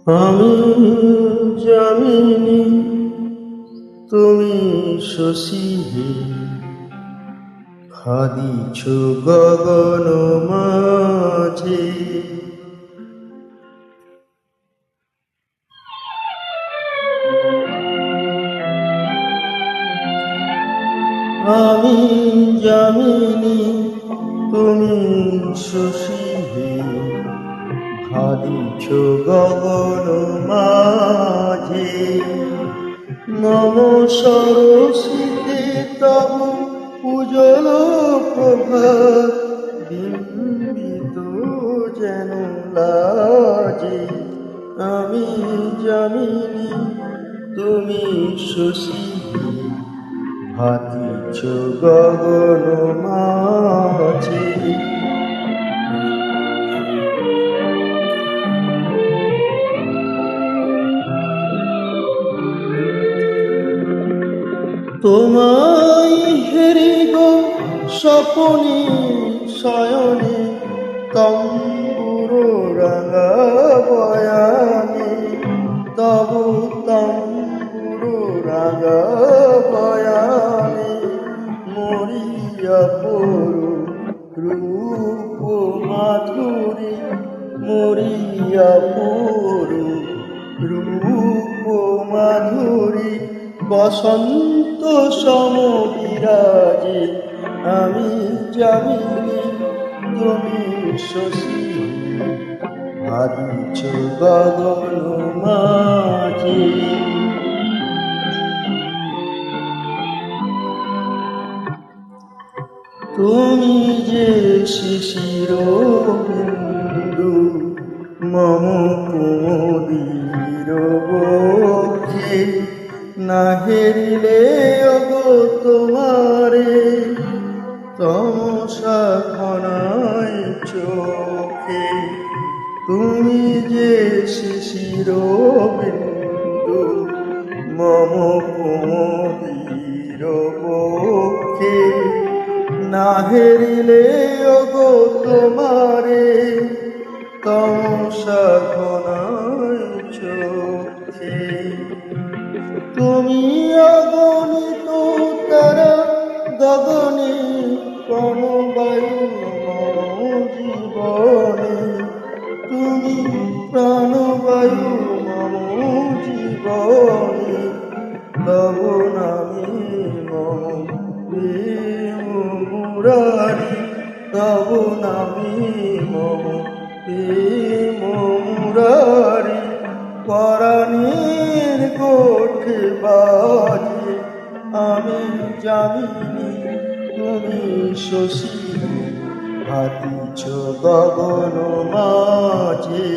আমি যামিনী তুমি শশী হে, খাদিছ গগন মাঝে। আমি যামিনী তুমি শশী হে, ভাদিছ গগন মাঝে। নম সরসিতে তব উজ্জ্বল প্রভাত, বিম্বিত যেন লাজে। আমি যামিনী তুমি শশী হে, ভাদিছ গগন মাঝে। তোমায় হেরি গো স্বপনে শয়নে, তম্বুর রাঙা বয়ানে। তব তম্বুর রাঙা বয়ানে, মরিয়া পড়ু রূপ মাধুরী। মরিয়া পড়ু রূপ মাধুরী, বসন্ত সম বিরাজে। আমি যামিনী তুমি শশী, ভাদিছ গগন মাঝে। তুমি যে শিশির বিন্দু মম কুমুদির বক্ষে, না হেরিলে ওগো তোমারে তমসা ঘনায় চোখে। তুমি যে শিশির বিন্দু মম কুমুদির বক্ষে, না হেরিলে ওগো তোমারে তমসা ঘনায় চোখে। তুমি অগণিত তারা গগনে, প্রাণবায়ু মম জীবনে। তুমি প্রাণবায়ু মম জীবনে, তব নামে মম প্রেম মুরারি। তব নামে মম প্রেম মুরারি, পরাণের কোঠে বাজে। আমি যামিনী তুমি শশী, ভাদিছ গগন মাঝে।